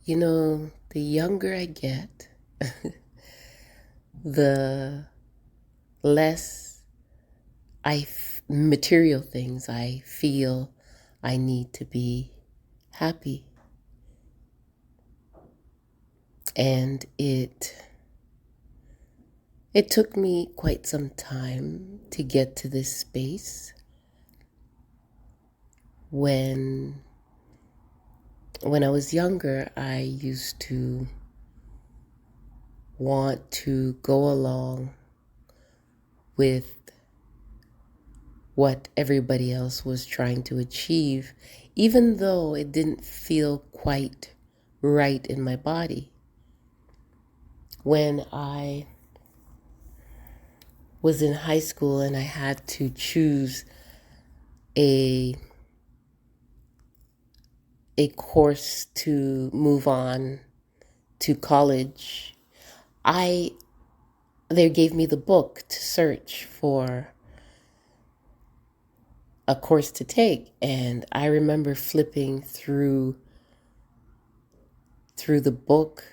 The younger I get, the less material things I feel I need to be happy. And it took me quite some time to get to this space when I was younger, I used to want to go along with what everybody else was trying to achieve, even though it didn't feel quite right in my body. When I was in high school and I had to choose a course to move on to college, they gave me the book to search for a course to take, and I remember flipping through the book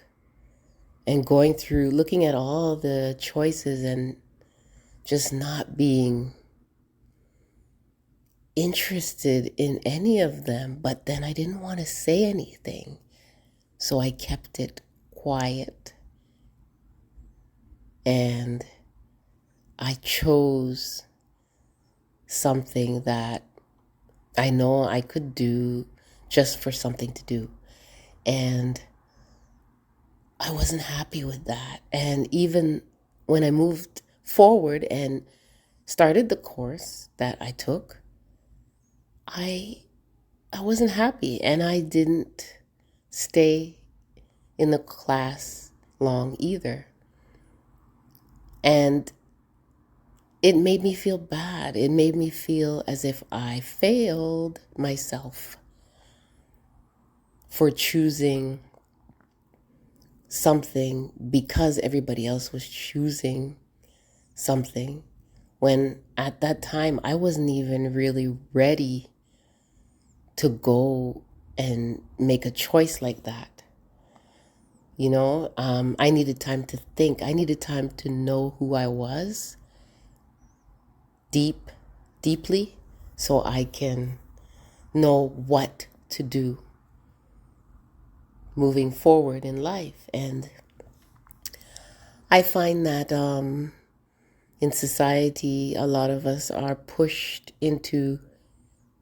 and going through looking at all the choices and just not being interested in any of them. But then I didn't want to say anything, so I kept it quiet, and I chose something that I know I could do just for something to do. And I wasn't happy with that. And even when I moved forward and started the course that I took, I wasn't happy, and I didn't stay in the class long either. And it made me feel bad. It made me feel as if I failed myself for choosing something because everybody else was choosing something, when at that time I wasn't even really ready to go and make a choice like that. I needed time to think. I needed time to know who I was deeply, so I can know what to do moving forward in life. And I find that in society, a lot of us are pushed into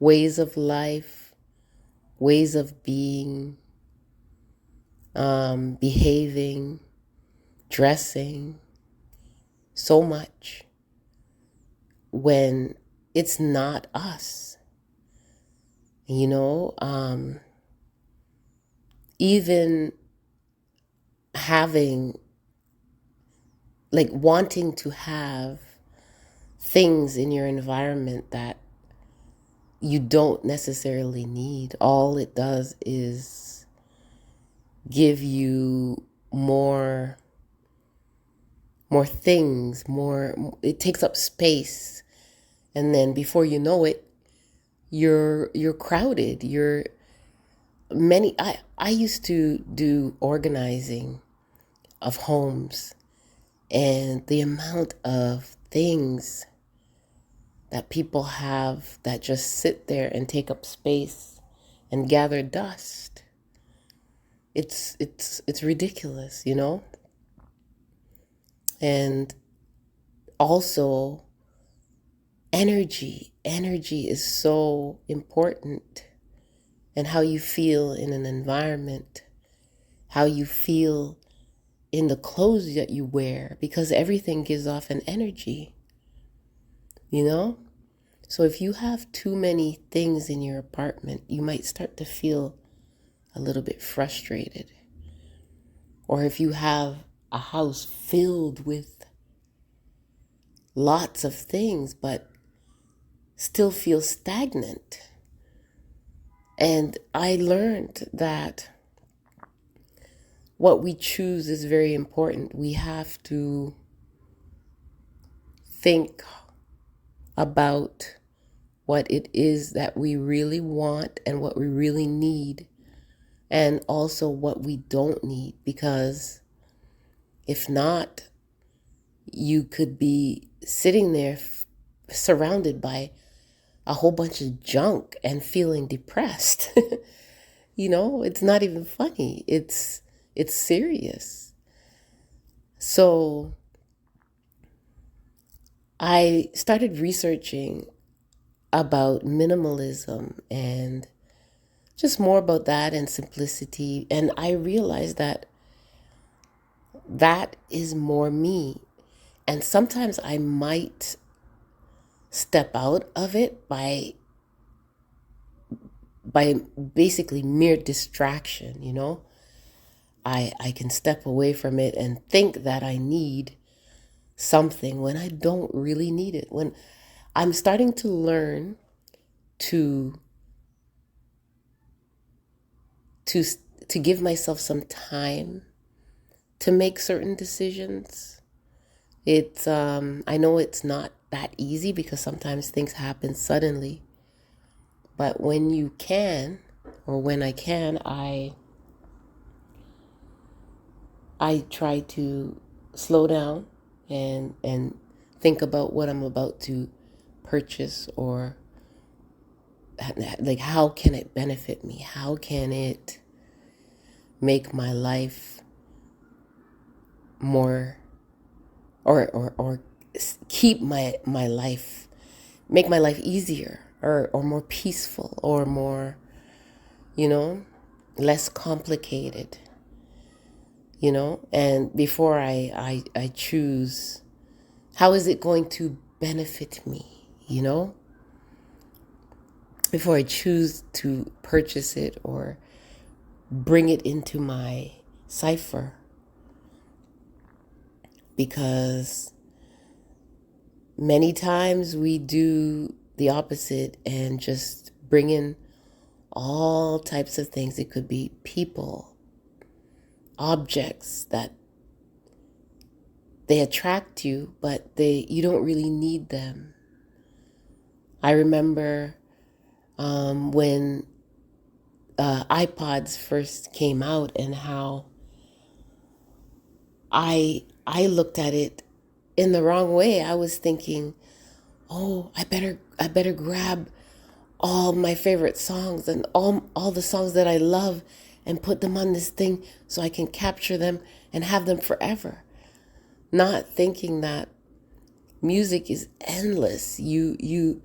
ways of life, ways of being, behaving, dressing, so much when it's not us. Even having, like, wanting to have things in your environment that you don't necessarily need. All it does is give you more things, it takes up space. And then before you know it, you're crowded. I used to do organizing of homes, and the amount of things that people have that just sit there and take up space and gather dust. It's ridiculous, And also energy. Energy is so important, and how you feel in an environment, how you feel in the clothes that you wear, because everything gives off an energy, So if you have too many things in your apartment, you might start to feel a little bit frustrated. Or if you have a house filled with lots of things, but still feel stagnant. And I learned that what we choose is very important. We have to think about what it is that we really want and what we really need and also what we don't need, because if not, you could be sitting there surrounded by a whole bunch of junk and feeling depressed. It's not even funny. It's serious. So I started researching about minimalism and just more about that and simplicity. And I realized that that is more me. And sometimes I might step out of it by basically mere distraction. I can step away from it and think that I need something when I don't really need it. When I'm starting to learn to to to give myself some time to make certain decisions. It's I know it's not that easy because sometimes things happen suddenly. But when you can, or when I can, I try to slow down and think about what I'm about to purchase, or like how can it benefit me? How can it make my life more, or keep my life, make my life easier, or more peaceful, or more, you know, less complicated, and before I choose, how is it going to benefit me, before I choose to purchase it or bring it into my cipher. Because many times we do the opposite and just bring in all types of things. It could be people, objects that they attract you, but you don't really need them. I remember when iPods first came out, and how I looked at it in the wrong way. I was thinking, oh, I better grab all my favorite songs and all the songs that I love and put them on this thing so I can capture them and have them forever. Not thinking that music is endless. You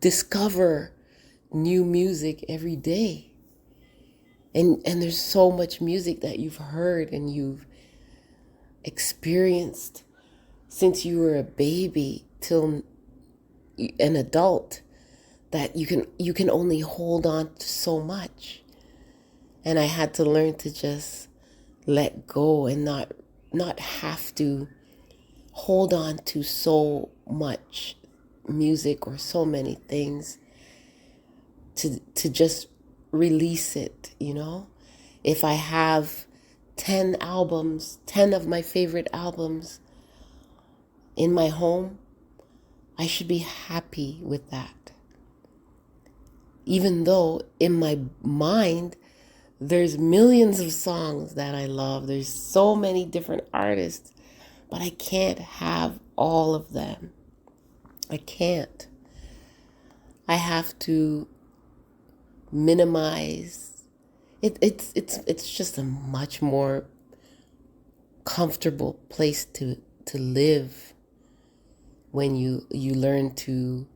discover new music every day. And there's so much music that you've heard and you've experienced since you were a baby till an adult, that you can only hold on to so much. And I had to learn to just let go and not have to hold on to so much music or so many things, to just release it. If I have 10 albums, 10 of my favorite albums in my home, I should be happy with that. Even though in my mind, there's millions of songs that I love. There's so many different artists, but I can't have all of them. I can't. I have to minimize. It's just a much more comfortable place to live when you learn to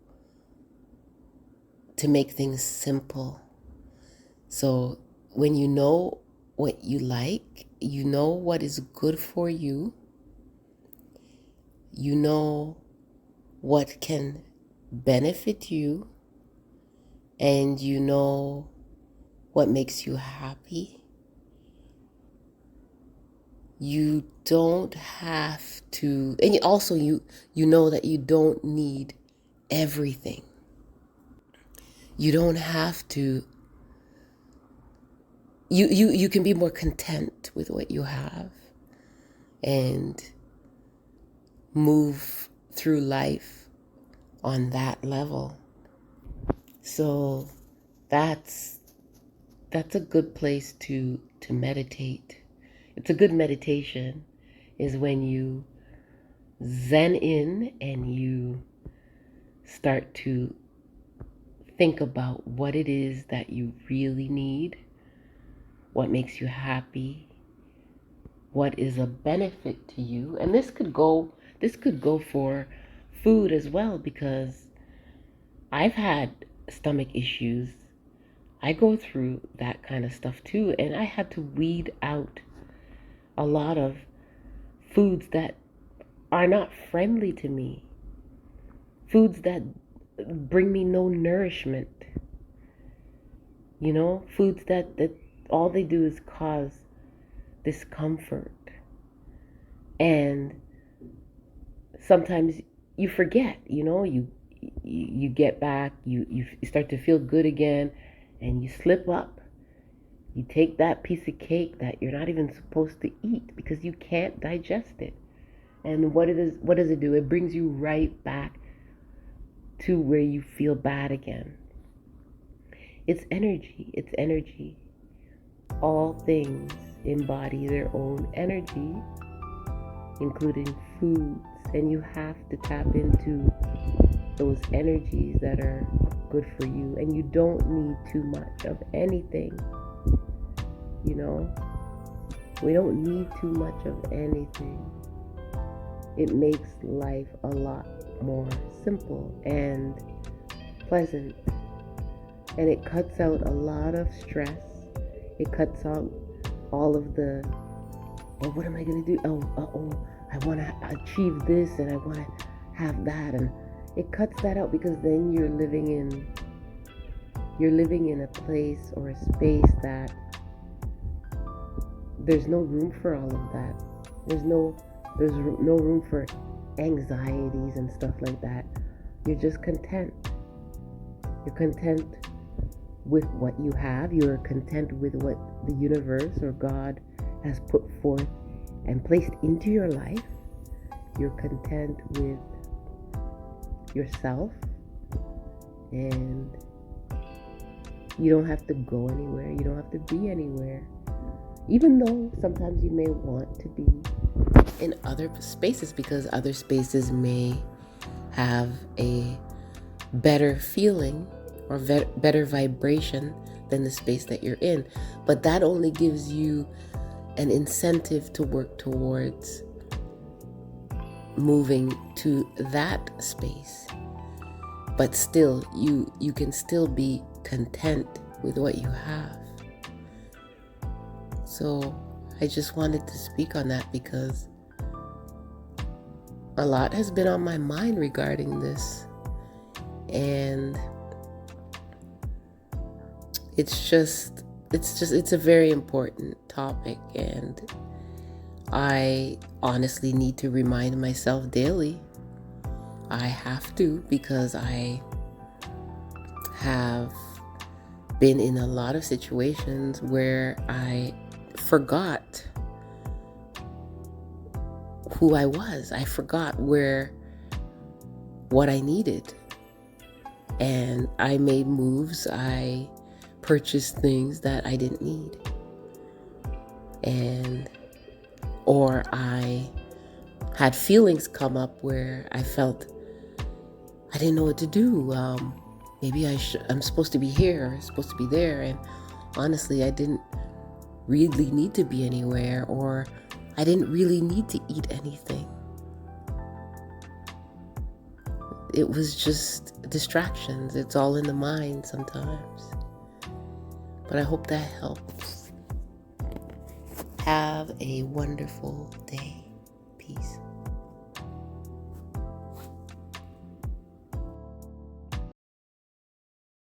make things simple. So when you know what you like, you know what is good for you, you know what can benefit you, and you know what makes you happy, you don't have to, and also you know that you don't need everything. You don't have to, you can be more content with what you have and move through life on that level. So that's a good place to meditate. It's a good meditation is when you zen in and you start to think about what it is that you really need, what makes you happy, what is a benefit to you. And this could go for food as well, because I've had stomach issues. I go through that kind of stuff too, and I had to weed out a lot of foods that are not friendly to me, foods that bring me no nourishment, foods that all they do is cause discomfort. And sometimes you forget, you get back, you start to feel good again, and you slip up. You take that piece of cake that you're not even supposed to eat because you can't digest it. And what does it do? It brings you right back to where you feel bad again. It's energy. All things embody their own energy, including foods, and you have to tap into those energies that are good for you. And you don't need too much of anything. We don't need too much of anything. It makes life a lot more simple and pleasant, and it cuts out a lot of stress. It cuts out all of the, what am I going to do? I want to achieve this and I want to have that, and it cuts that out, because then you're living in a place or a space that there's no room for all of that. There's no room for anxieties and stuff like that. You're just content. You're content with what you have. You're content with what the universe or God has put forth and placed into your life. You're content with yourself, and you don't have to go anywhere. You don't have to be anywhere. Even though sometimes you may want to be in other spaces, because other spaces may have a better feeling or better vibration than the space that you're in. But that only gives you an incentive to work towards moving to that space. But still, you can still be content with what you have. So I just wanted to speak on that, because a lot has been on my mind regarding this, and it's a very important topic, and I honestly need to remind myself daily. I have to, because I have been in a lot of situations where I forgot who I was. I forgot what I needed. And I made moves. I purchased things that I didn't need. Or I had feelings come up where I felt I didn't know what to do. Maybe I'm supposed to be here, I'm supposed to be there. And honestly, I didn't really need to be anywhere, or I didn't really need to eat anything. It was just distractions. It's all in the mind sometimes. But I hope that helps. Have a wonderful day. Peace.